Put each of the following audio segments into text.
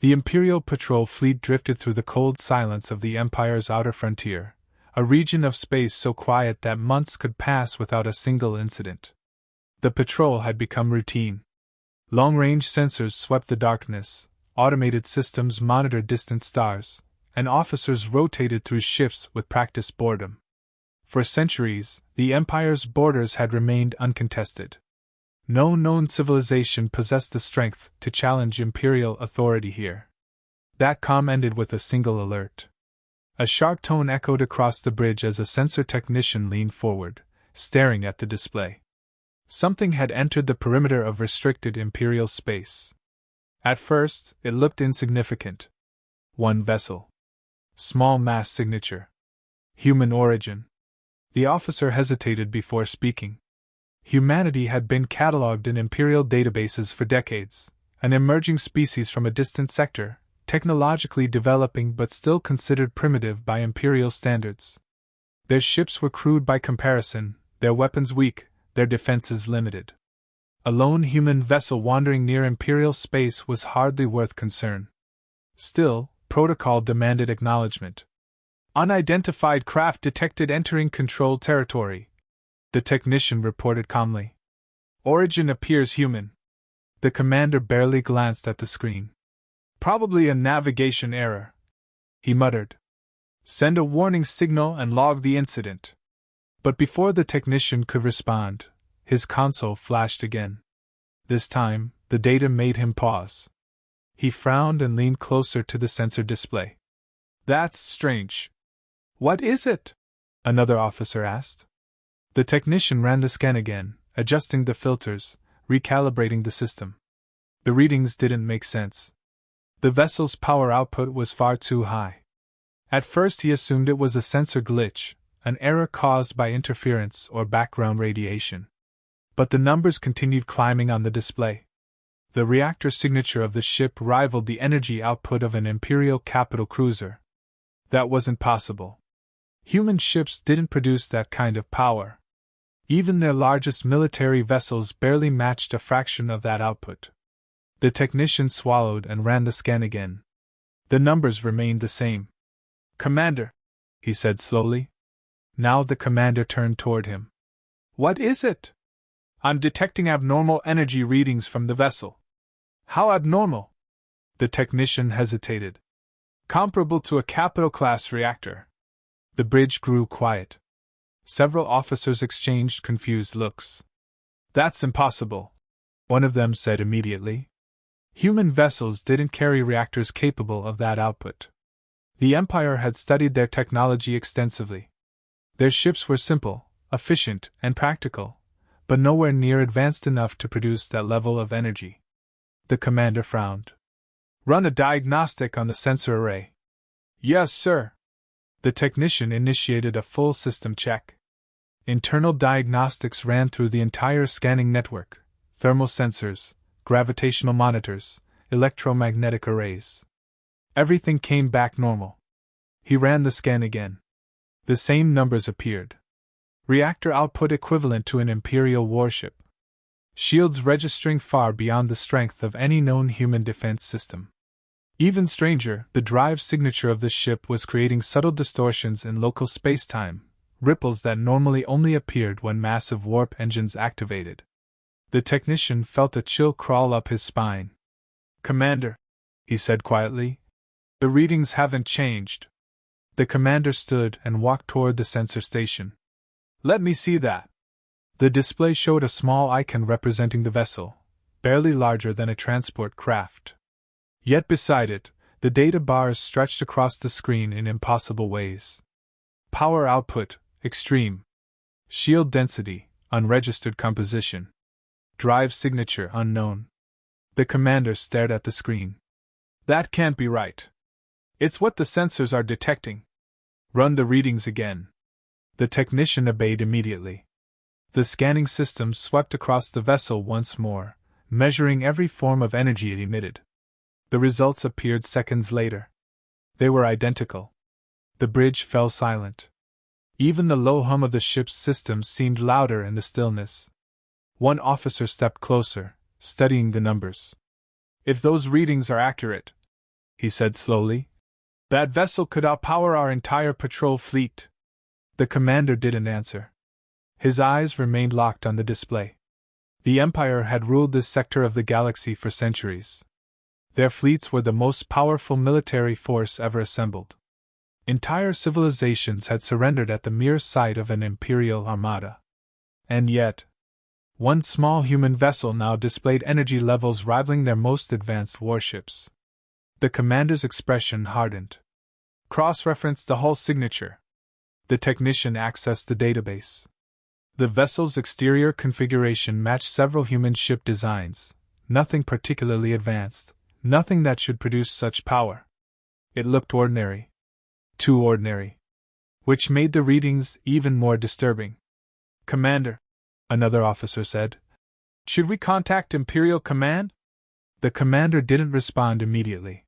The Imperial patrol fleet drifted through the cold silence of the Empire's outer frontier, a region of space so quiet that months could pass without a single incident. The patrol had become routine. Long-range sensors swept the darkness, automated systems monitored distant stars, and officers rotated through shifts with practiced boredom. For centuries, the Empire's borders had remained uncontested. No known civilization possessed the strength to challenge Imperial authority here. That calm ended with a single alert. A sharp tone echoed across the bridge as a sensor technician leaned forward, staring at the display. Something had entered the perimeter of restricted Imperial space. At first, it looked insignificant. One vessel. Small mass signature. Human origin. The officer hesitated before speaking. Humanity had been catalogued in Imperial databases for decades, an emerging species from a distant sector, technologically developing but still considered primitive by Imperial standards. Their ships were crude by comparison, their weapons weak, their defenses limited. A lone human vessel wandering near Imperial space was hardly worth concern. Still, protocol demanded acknowledgement. Unidentified craft detected entering controlled territory, the technician reported calmly. Origin appears human. The commander barely glanced at the screen. Probably a navigation error, he muttered. Send a warning signal and log the incident. But before the technician could respond, his console flashed again. This time, the data made him pause. He frowned and leaned closer to the sensor display. That's strange. What is it? Another officer asked. The technician ran the scan again, adjusting the filters, recalibrating the system. The readings didn't make sense. The vessel's power output was far too high. At first he assumed it was a sensor glitch, an error caused by interference or background radiation. But the numbers continued climbing on the display. The reactor signature of the ship rivaled the energy output of an Imperial capital cruiser. That wasn't possible. Human ships didn't produce that kind of power. Even their largest military vessels barely matched a fraction of that output. The technician swallowed and ran the scan again. The numbers remained the same. Commander, he said slowly. Now the commander turned toward him. What is it? I'm detecting abnormal energy readings from the vessel. How abnormal? The technician hesitated. Comparable to a capital-class reactor. The bridge grew quiet. Several officers exchanged confused looks. That's impossible, one of them said immediately. Human vessels didn't carry reactors capable of that output. The Empire had studied their technology extensively. Their ships were simple, efficient, and practical, but nowhere near advanced enough to produce that level of energy. The commander frowned. Run a diagnostic on the sensor array. Yes, sir. The technician initiated a full system check. Internal diagnostics ran through the entire scanning network: thermal sensors, gravitational monitors, electromagnetic arrays. Everything came back normal. He ran the scan again. The same numbers appeared. Reactor output equivalent to an Imperial warship. Shields registering far beyond the strength of any known human defense system. Even stranger, the drive signature of the ship was creating subtle distortions in local spacetime, ripples that normally only appeared when massive warp engines activated. The technician felt a chill crawl up his spine. Commander, he said quietly, the readings haven't changed. The commander stood and walked toward the sensor station. Let me see that. The display showed a small icon representing the vessel, barely larger than a transport craft. Yet beside it, the data bars stretched across the screen in impossible ways. Power output, extreme. Shield density, unregistered composition. Drive signature, unknown. The commander stared at the screen. That can't be right. It's what the sensors are detecting. Run the readings again. The technician obeyed immediately. The scanning system swept across the vessel once more, measuring every form of energy it emitted. The results appeared seconds later. They were identical. The bridge fell silent. Even the low hum of the ship's systems seemed louder in the stillness. One officer stepped closer, studying the numbers. If those readings are accurate, he said slowly. That vessel could outpower our entire patrol fleet. The commander didn't answer. His eyes remained locked on the display. The Empire had ruled this sector of the galaxy for centuries. Their fleets were the most powerful military force ever assembled. Entire civilizations had surrendered at the mere sight of an Imperial armada. And yet, one small human vessel now displayed energy levels rivaling their most advanced warships. The commander's expression hardened. Cross-reference the hull signature. The technician accessed the database. The vessel's exterior configuration matched several human ship designs, nothing particularly advanced, nothing that should produce such power. It looked ordinary. Too ordinary. Which made the readings even more disturbing. Commander, another officer said. Should we contact Imperial Command? The commander didn't respond immediately.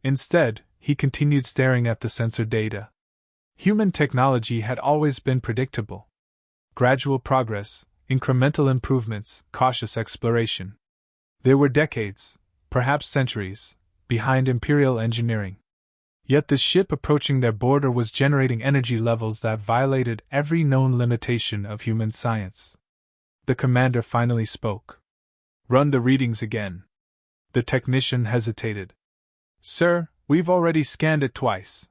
Instead, he continued staring at the sensor data. Human technology had always been predictable. Gradual progress, incremental improvements, cautious exploration. They were decades, perhaps centuries, behind Imperial engineering. Yet the ship approaching their border was generating energy levels that violated every known limitation of human science. The commander finally spoke. Run the readings again. The technician hesitated. Sir, we've already scanned it twice.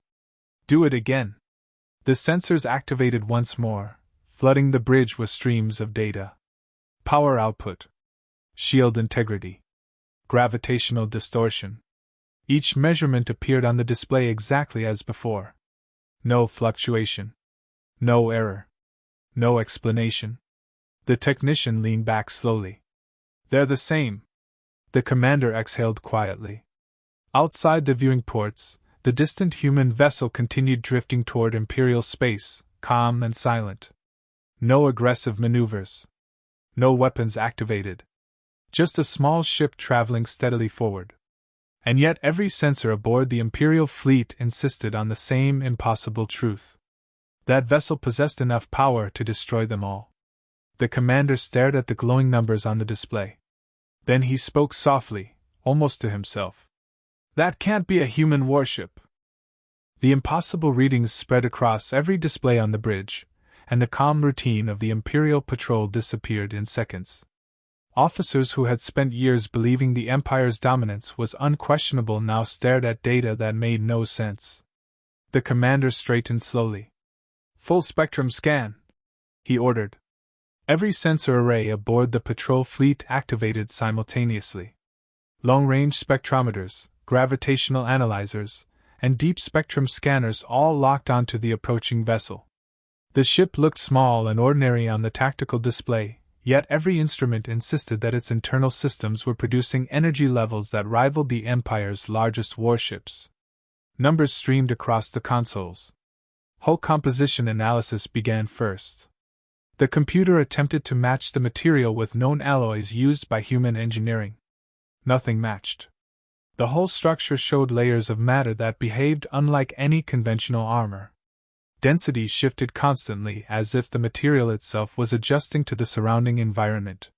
Do it again. The sensors activated once more, flooding the bridge with streams of data. Power output. Shield integrity. Gravitational distortion. Each measurement appeared on the display exactly as before. No fluctuation. No error. No explanation. The technician leaned back slowly. They're the same. The commander exhaled quietly. Outside the viewing ports, the distant human vessel continued drifting toward Imperial space, calm and silent. No aggressive maneuvers. No weapons activated. Just a small ship traveling steadily forward. And yet every sensor aboard the Imperial fleet insisted on the same impossible truth. That vessel possessed enough power to destroy them all. The commander stared at the glowing numbers on the display. Then he spoke softly, almost to himself. That can't be a human warship. The impossible readings spread across every display on the bridge, and the calm routine of the Imperial patrol disappeared in seconds. Officers who had spent years believing the Empire's dominance was unquestionable now stared at data that made no sense. The commander straightened slowly. Full spectrum scan, he ordered. Every sensor array aboard the patrol fleet activated simultaneously. Long-range spectrometers, gravitational analyzers, and deep spectrum scanners all locked onto the approaching vessel. The ship looked small and ordinary on the tactical display, yet every instrument insisted that its internal systems were producing energy levels that rivaled the Empire's largest warships. Numbers streamed across the consoles. Hull composition analysis began first. The computer attempted to match the material with known alloys used by human engineering. Nothing matched. The whole structure showed layers of matter that behaved unlike any conventional armor. Density shifted constantly as if the material itself was adjusting to the surrounding environment.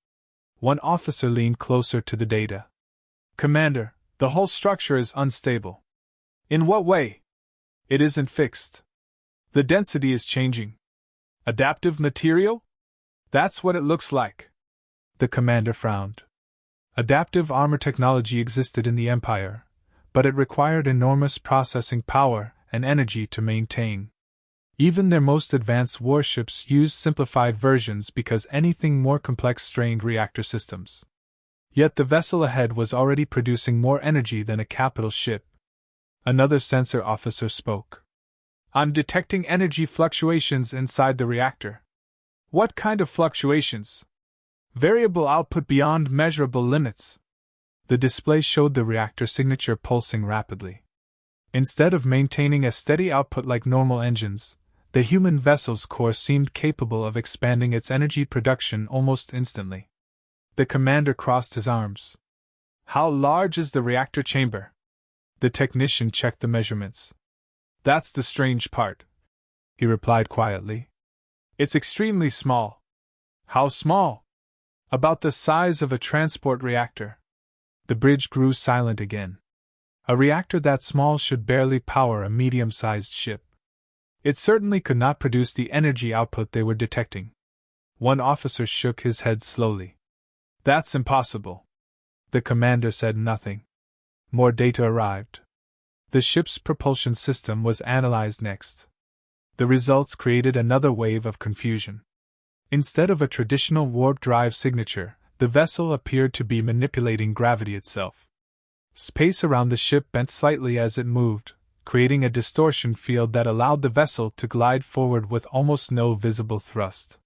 One officer leaned closer to the data. Commander, the whole structure is unstable. In what way? It isn't fixed. The density is changing. Adaptive material? That's what it looks like. The commander frowned. Adaptive armor technology existed in the Empire, but it required enormous processing power and energy to maintain. Even their most advanced warships used simplified versions because anything more complex strained reactor systems. Yet the vessel ahead was already producing more energy than a capital ship. Another sensor officer spoke. I'm detecting energy fluctuations inside the reactor. What kind of fluctuations? Variable output beyond measurable limits. The display showed the reactor signature pulsing rapidly. Instead of maintaining a steady output like normal engines, the human vessel's core seemed capable of expanding its energy production almost instantly. The commander crossed his arms. How large is the reactor chamber? The technician checked the measurements. That's the strange part, he replied quietly. It's extremely small. How small? About the size of a transport reactor. The bridge grew silent again. A reactor that small should barely power a medium-sized ship. It certainly could not produce the energy output they were detecting. One officer shook his head slowly. That's impossible. The commander said nothing. More data arrived. The ship's propulsion system was analyzed next. The results created another wave of confusion. Instead of a traditional warp drive signature, the vessel appeared to be manipulating gravity itself. Space around the ship bent slightly as it moved, creating a distortion field that allowed the vessel to glide forward with almost no visible thrust.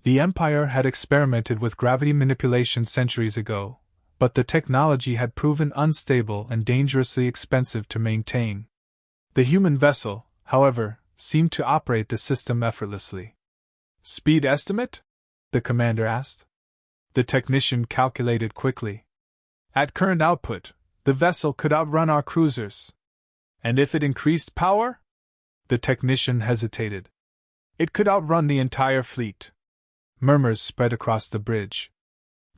The Empire had experimented with gravity manipulation centuries ago, but the technology had proven unstable and dangerously expensive to maintain. The human vessel, however, seemed to operate the system effortlessly. Speed estimate? The commander asked. The technician calculated quickly. At current output, the vessel could outrun our cruisers. And if it increased power? The technician hesitated. It could outrun the entire fleet. Murmurs spread across the bridge.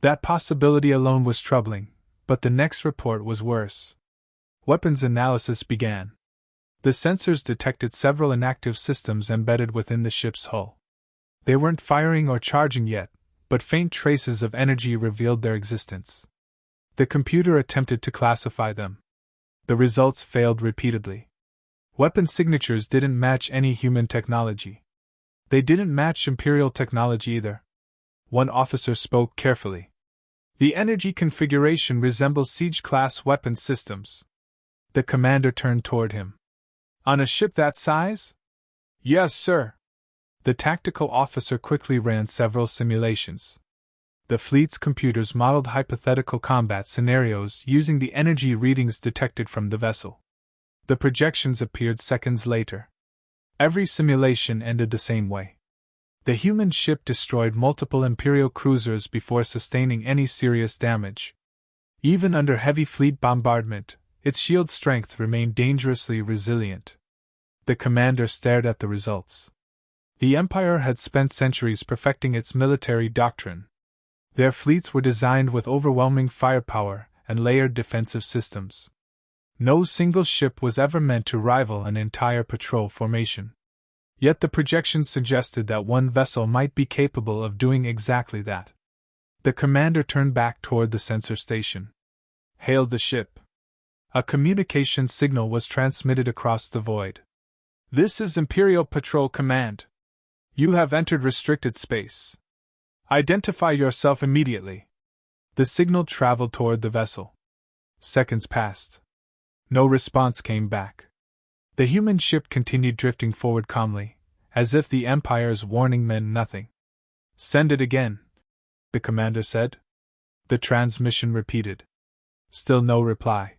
That possibility alone was troubling, but the next report was worse. Weapons analysis began. The sensors detected several inactive systems embedded within the ship's hull. They weren't firing or charging yet, but faint traces of energy revealed their existence. The computer attempted to classify them. The results failed repeatedly. Weapon signatures didn't match any human technology. They didn't match Imperial technology either. One officer spoke carefully. The energy configuration resembles siege-class weapon systems. The commander turned toward him. On a ship that size? Yes, sir. The tactical officer quickly ran several simulations. The fleet's computers modeled hypothetical combat scenarios using the energy readings detected from the vessel. The projections appeared seconds later. Every simulation ended the same way. The human ship destroyed multiple Imperial cruisers before sustaining any serious damage. Even under heavy fleet bombardment, its shield strength remained dangerously resilient. The commander stared at the results. The Empire had spent centuries perfecting its military doctrine. Their fleets were designed with overwhelming firepower and layered defensive systems. No single ship was ever meant to rival an entire patrol formation. Yet the projections suggested that one vessel might be capable of doing exactly that. The commander turned back toward the sensor station. Hailed the ship. A communication signal was transmitted across the void. This is Imperial Patrol Command. You have entered restricted space. Identify yourself immediately. The signal traveled toward the vessel. Seconds passed. No response came back. The human ship continued drifting forward calmly, as if the Empire's warning meant nothing. Send it again, the commander said. The transmission repeated. Still no reply.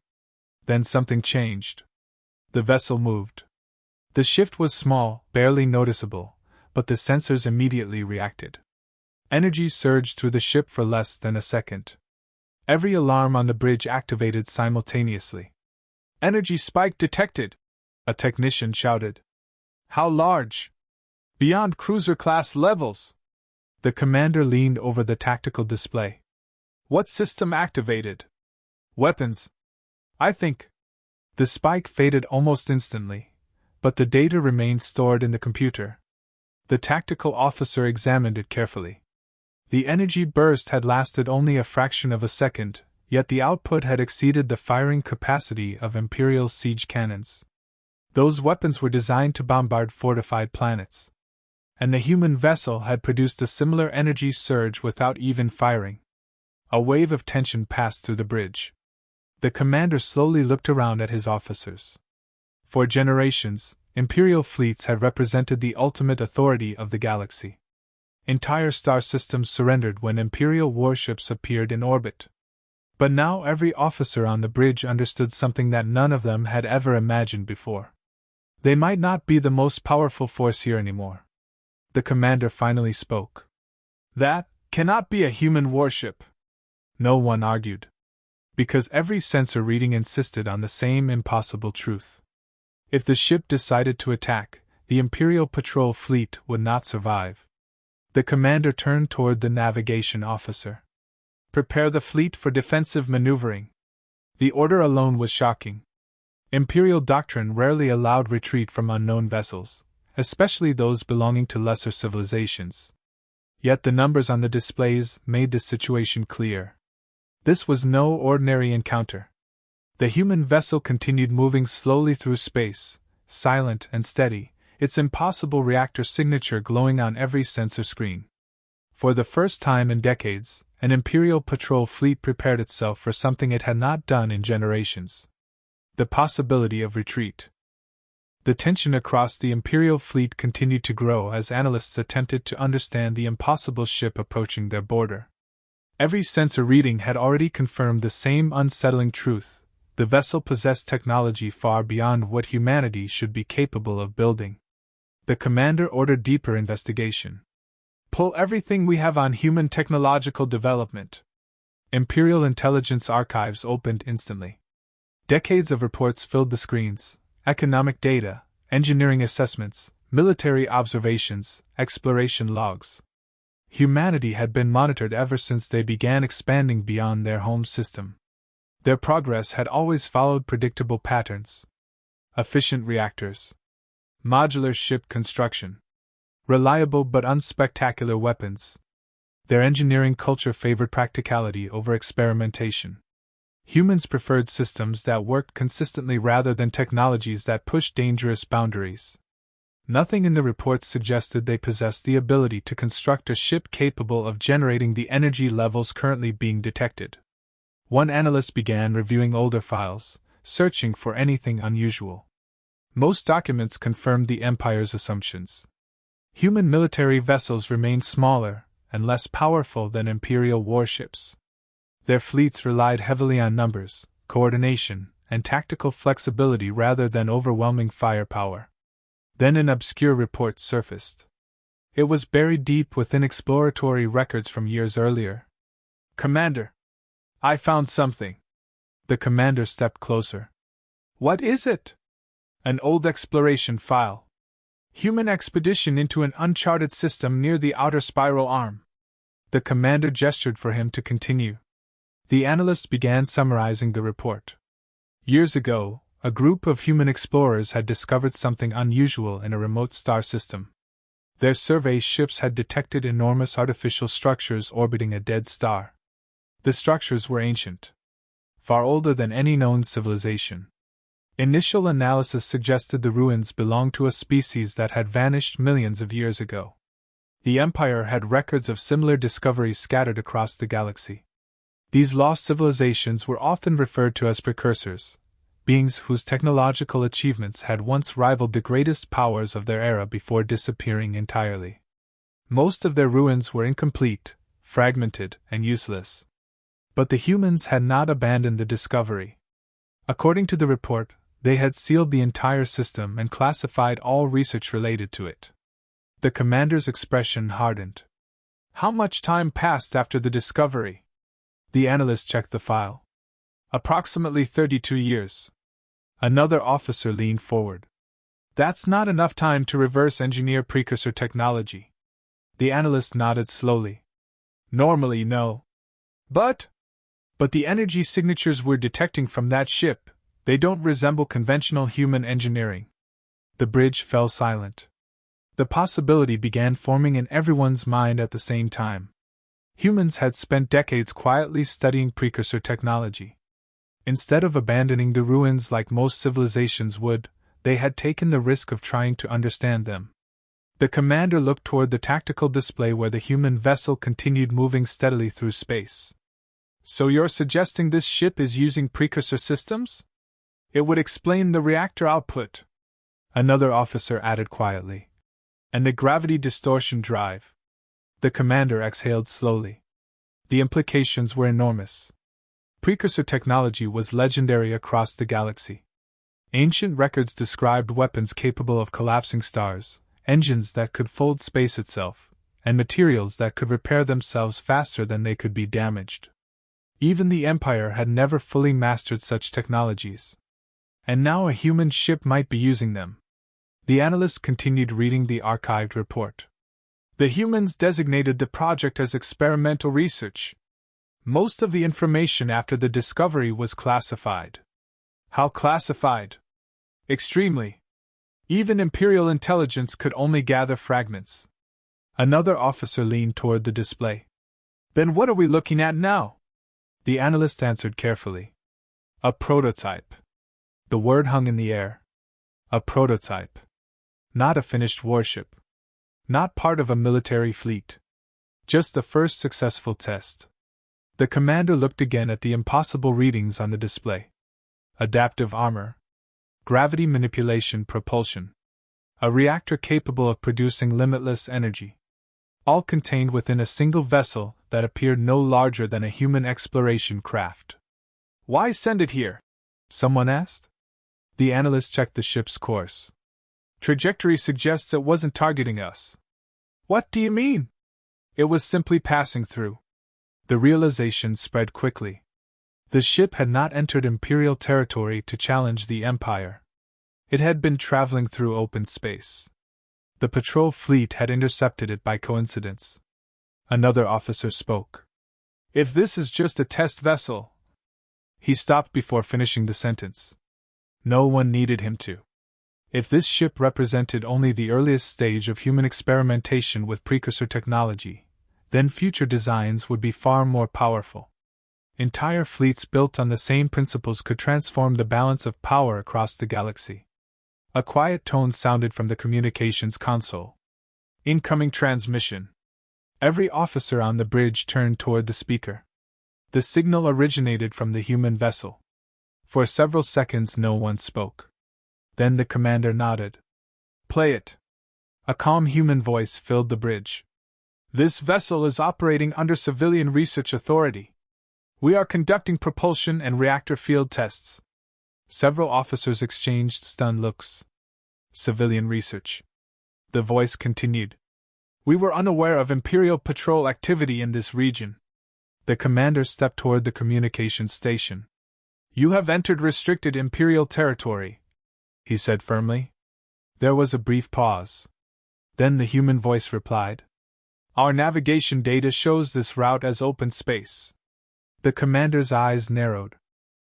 Then something changed. The vessel moved. The shift was small, barely noticeable, but the sensors immediately reacted. Energy surged through the ship for less than a second. Every alarm on the bridge activated simultaneously. Energy spike detected, a technician shouted. How large? Beyond cruiser-class levels. The commander leaned over the tactical display. What system activated? Weapons. I think. The spike faded almost instantly, but the data remained stored in the computer. The tactical officer examined it carefully. The energy burst had lasted only a fraction of a second, yet the output had exceeded the firing capacity of Imperial siege cannons. Those weapons were designed to bombard fortified planets. And the human vessel had produced a similar energy surge without even firing. A wave of tension passed through the bridge. The commander slowly looked around at his officers. For generations, Imperial fleets had represented the ultimate authority of the galaxy. Entire star systems surrendered when Imperial warships appeared in orbit. But now every officer on the bridge understood something that none of them had ever imagined before. They might not be the most powerful force here anymore. The commander finally spoke. That cannot be a human warship. No one argued. Because every sensor reading insisted on the same impossible truth. If the ship decided to attack, the Imperial patrol fleet would not survive. The commander turned toward the navigation officer. Prepare the fleet for defensive maneuvering. The order alone was shocking. Imperial doctrine rarely allowed retreat from unknown vessels, especially those belonging to lesser civilizations. Yet the numbers on the displays made the situation clear. This was no ordinary encounter. The human vessel continued moving slowly through space, silent and steady, its impossible reactor signature glowing on every sensor screen. For the first time in decades, an Imperial patrol fleet prepared itself for something it had not done in generations: the possibility of retreat. The tension across the Imperial fleet continued to grow as analysts attempted to understand the impossible ship approaching their border. Every sensor reading had already confirmed the same unsettling truth: the vessel possessed technology far beyond what humanity should be capable of building. The commander ordered deeper investigation. "Pull everything we have on human technological development." Imperial intelligence archives opened instantly. Decades of reports filled the screens: economic data, engineering assessments, military observations, exploration logs. Humanity had been monitored ever since they began expanding beyond their home system. Their progress had always followed predictable patterns: efficient reactors, modular ship construction, reliable but unspectacular weapons. Their engineering culture favored practicality over experimentation. Humans preferred systems that worked consistently rather than technologies that pushed dangerous boundaries. Nothing in the reports suggested they possessed the ability to construct a ship capable of generating the energy levels currently being detected. One analyst began reviewing older files, searching for anything unusual. Most documents confirmed the Empire's assumptions. Human military vessels remained smaller and less powerful than Imperial warships. Their fleets relied heavily on numbers, coordination, and tactical flexibility rather than overwhelming firepower. Then an obscure report surfaced. It was buried deep within exploratory records from years earlier. "Commander, I found something." The commander stepped closer. "What is it?" "An old exploration file. Human expedition into an uncharted system near the outer spiral arm." The commander gestured for him to continue. The analyst began summarizing the report. Years ago, a group of human explorers had discovered something unusual in a remote star system. Their survey ships had detected enormous artificial structures orbiting a dead star. The structures were ancient, far older than any known civilization. Initial analysis suggested the ruins belonged to a species that had vanished millions of years ago. The Empire had records of similar discoveries scattered across the galaxy. These lost civilizations were often referred to as precursors, beings whose technological achievements had once rivaled the greatest powers of their era before disappearing entirely. Most of their ruins were incomplete, fragmented, and useless. But the humans had not abandoned the discovery. According to the report, they had sealed the entire system and classified all research related to it. The commander's expression hardened. "How much time passed after the discovery?" The analyst checked the file. "Approximately 32 years. Another officer leaned forward. "That's not enough time to reverse engineer precursor technology." The analyst nodded slowly. "Normally, no. But the energy signatures we're detecting from that ship, they don't resemble conventional human engineering." The bridge fell silent. The possibility began forming in everyone's mind at the same time. Humans had spent decades quietly studying precursor technology. Instead of abandoning the ruins like most civilizations would, they had taken the risk of trying to understand them. The commander looked toward the tactical display where the human vessel continued moving steadily through space. "So you're suggesting this ship is using precursor systems? It would explain the reactor output," another officer added quietly. "And the gravity distortion drive." The commander exhaled slowly. The implications were enormous. Precursor technology was legendary across the galaxy. Ancient records described weapons capable of collapsing stars, engines that could fold space itself, and materials that could repair themselves faster than they could be damaged. Even the Empire had never fully mastered such technologies. And now a human ship might be using them. The analyst continued reading the archived report. "The humans designated the project as experimental research. Most of the information after the discovery was classified." "How classified?" Extremely. Even Imperial intelligence could only gather fragments. Another officer leaned toward the display. Then what are we looking at now? The analyst answered carefully. A prototype. The word hung in the air. A prototype. Not a finished warship. Not part of a military fleet. Just the first successful test. The commander looked again at the impossible readings on the display. Adaptive armor. Gravity manipulation propulsion. A reactor capable of producing limitless energy. All contained within a single vessel that appeared no larger than a human exploration craft. Why send it here? Someone asked. The analyst checked the ship's course. Trajectory suggests it wasn't targeting us. What do you mean? It was simply passing through. The realization spread quickly. The ship had not entered Imperial territory to challenge the Empire. It had been traveling through open space. The patrol fleet had intercepted it by coincidence. Another officer spoke. If this is just a test vessel... He stopped before finishing the sentence. No one needed him to. If this ship represented only the earliest stage of human experimentation with precursor technology, then future designs would be far more powerful. Entire fleets built on the same principles could transform the balance of power across the galaxy. A quiet tone sounded from the communications console. Incoming transmission. Every officer on the bridge turned toward the speaker. The signal originated from the human vessel. For several seconds no one spoke. Then the commander nodded. Play it. A calm human voice filled the bridge. This vessel is operating under civilian research authority. We are conducting propulsion and reactor field tests. Several officers exchanged stunned looks. Civilian research. The voice continued. We were unaware of Imperial patrol activity in this region. The commander stepped toward the communications station. You have entered restricted Imperial territory, he said firmly. There was a brief pause. Then the human voice replied. Our navigation data shows this route as open space. The commander's eyes narrowed.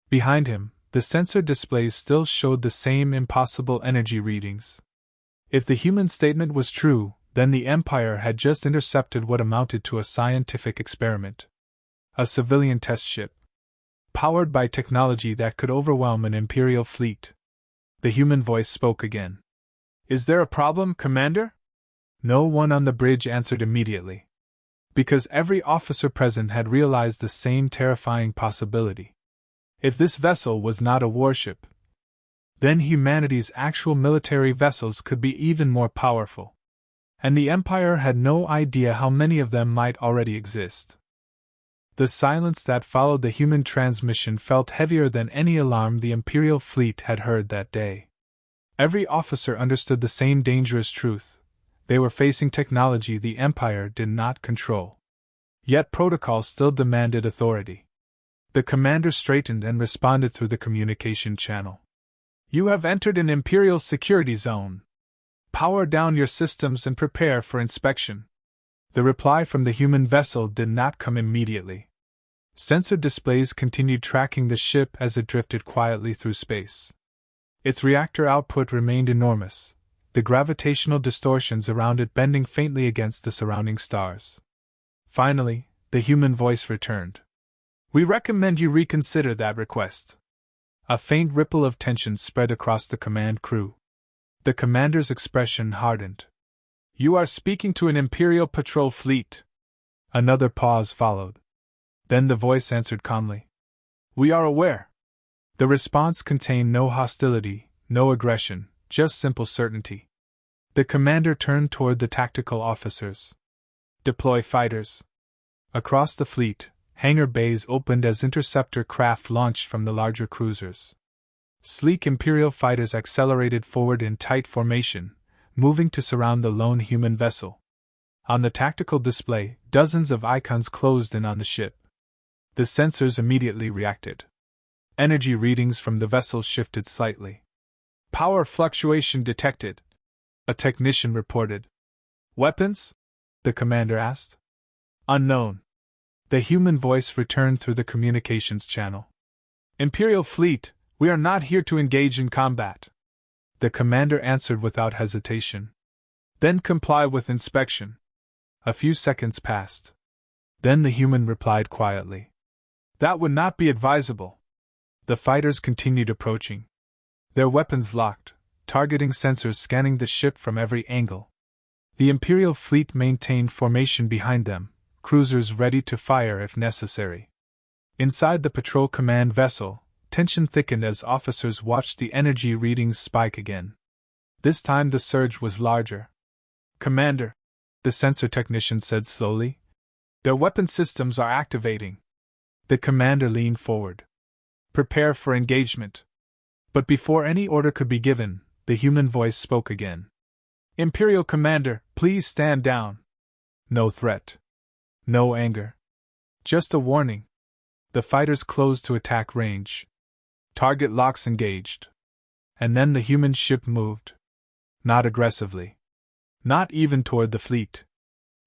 Behind him, the sensor displays still showed the same impossible energy readings. If the human statement was true, then the Empire had just intercepted what amounted to a scientific experiment. A civilian test ship. Powered by technology that could overwhelm an Imperial fleet. The human voice spoke again. Is there a problem, Commander? No one on the bridge answered immediately. Because every officer present had realized the same terrifying possibility. If this vessel was not a warship, then humanity's actual military vessels could be even more powerful. And the Empire had no idea how many of them might already exist. The silence that followed the human transmission felt heavier than any alarm the Imperial fleet had heard that day. Every officer understood the same dangerous truth. They were facing technology the Empire did not control. Yet protocol still demanded authority. The commander straightened and responded through the communication channel. You have entered an Imperial security zone. Power down your systems and prepare for inspection. The reply from the human vessel did not come immediately. Sensor displays continued tracking the ship as it drifted quietly through space. Its reactor output remained enormous, the gravitational distortions around it bending faintly against the surrounding stars. Finally, the human voice returned. We recommend you reconsider that request. A faint ripple of tension spread across the command crew. The commander's expression hardened. You are speaking to an Imperial patrol fleet. Another pause followed. Then the voice answered calmly. We are aware. The response contained no hostility, no aggression, just simple certainty. The commander turned toward the tactical officers. Deploy fighters. Across the fleet, hangar bays opened as interceptor craft launched from the larger cruisers. Sleek Imperial fighters accelerated forward in tight formation, moving to surround the lone human vessel. On the tactical display, dozens of icons closed in on the ship. The sensors immediately reacted. Energy readings from the vessel shifted slightly. Power fluctuation detected, a technician reported. Weapons? The commander asked. Unknown. The human voice returned through the communications channel. Imperial fleet, we are not here to engage in combat. The commander answered without hesitation. Then comply with inspection. A few seconds passed. Then the human replied quietly. That would not be advisable. The fighters continued approaching. Their weapons locked, targeting sensors scanning the ship from every angle. The Imperial fleet maintained formation behind them, cruisers ready to fire if necessary. Inside the patrol command vessel, tension thickened as officers watched the energy readings spike again. This time the surge was larger. Commander, the sensor technician said slowly, their weapon systems are activating. The commander leaned forward. Prepare for engagement. But before any order could be given, the human voice spoke again. Imperial Commander, please stand down. No threat. No anger. Just a warning. The fighters closed to attack range. Target locks engaged. And then the human ship moved. Not aggressively. Not even toward the fleet.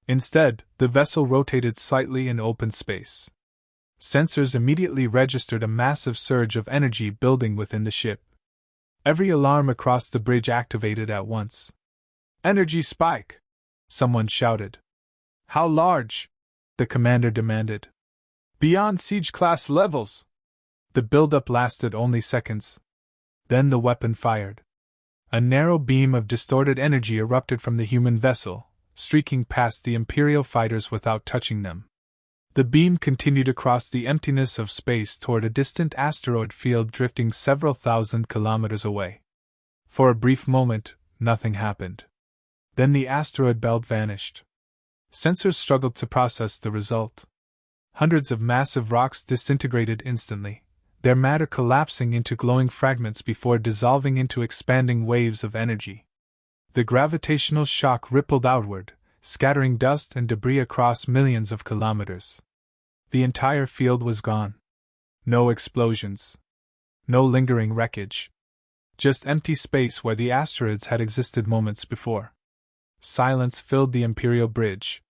Instead, the vessel rotated slightly in open space. Sensors immediately registered a massive surge of energy building within the ship. Every alarm across the bridge activated at once. Energy spike! Someone shouted. How large? The commander demanded. Beyond siege class levels. The buildup lasted only seconds. Then the weapon fired. A narrow beam of distorted energy erupted from the human vessel, streaking past the Imperial fighters without touching them. The beam continued across the emptiness of space toward a distant asteroid field drifting several thousand kilometers away. For a brief moment, nothing happened. Then the asteroid belt vanished. Sensors struggled to process the result. Hundreds of massive rocks disintegrated instantly, their matter collapsing into glowing fragments before dissolving into expanding waves of energy. The gravitational shock rippled outward, scattering dust and debris across millions of kilometers. The entire field was gone. No explosions. No lingering wreckage. Just empty space where the asteroids had existed moments before. Silence filled the Imperial bridge.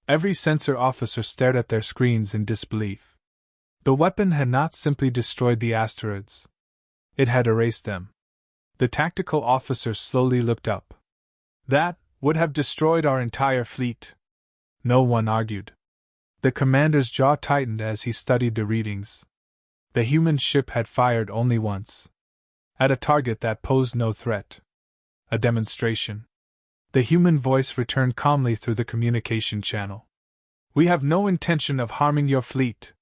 Every sensor officer stared at their screens in disbelief. The weapon had not simply destroyed the asteroids. It had erased them. The tactical officer slowly looked up. That would have destroyed our entire fleet. No one argued. The commander's jaw tightened as he studied the readings. The human ship had fired only once. At a target that posed no threat. A demonstration. The human voice returned calmly through the communication channel. We have no intention of harming your fleet.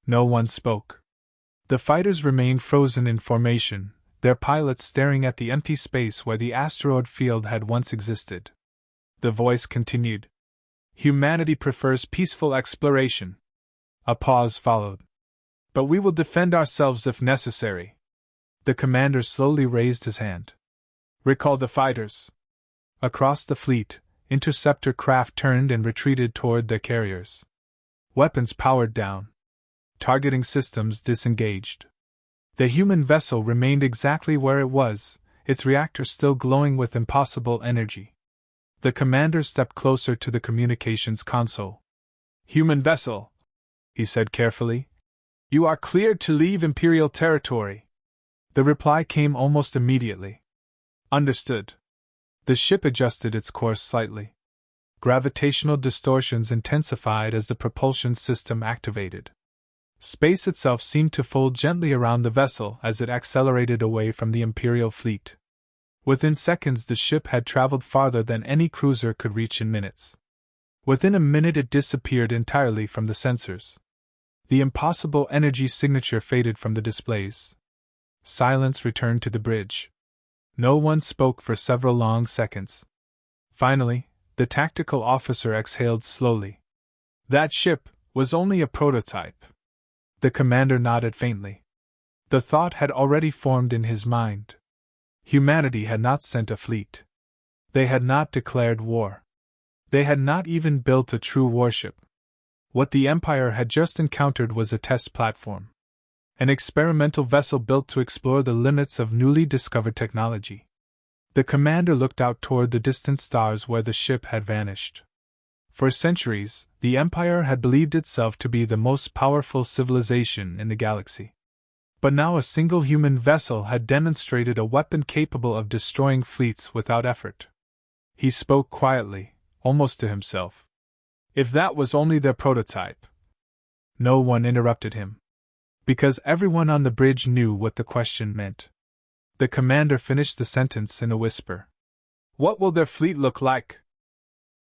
No one spoke. The fighters remained frozen in formation, their pilots staring at the empty space where the asteroid field had once existed. The voice continued. Humanity prefers peaceful exploration. A pause followed. But we will defend ourselves if necessary. The commander slowly raised his hand. Recall the fighters. Across the fleet, interceptor craft turned and retreated toward their carriers. Weapons powered down. Targeting systems disengaged. The human vessel remained exactly where it was, its reactor still glowing with impossible energy. The commander stepped closer to the communications console. Human vessel, he said carefully. You are cleared to leave Imperial territory. The reply came almost immediately. Understood. The ship adjusted its course slightly. Gravitational distortions intensified as the propulsion system activated. Space itself seemed to fold gently around the vessel as it accelerated away from the Imperial fleet. Within seconds the ship had traveled farther than any cruiser could reach in minutes. Within a minute it disappeared entirely from the sensors. The impossible energy signature faded from the displays. Silence returned to the bridge. No one spoke for several long seconds. Finally, the tactical officer exhaled slowly. That ship was only a prototype. The commander nodded faintly. The thought had already formed in his mind. Humanity had not sent a fleet. They had not declared war. They had not even built a true warship. What the Empire had just encountered was a test platform. An experimental vessel built to explore the limits of newly discovered technology. The commander looked out toward the distant stars where the ship had vanished. For centuries, the Empire had believed itself to be the most powerful civilization in the galaxy. But now a single human vessel had demonstrated a weapon capable of destroying fleets without effort. He spoke quietly, almost to himself. If that was only their prototype. No one interrupted him. Because everyone on the bridge knew what the question meant. The commander finished the sentence in a whisper. What will their fleet look like?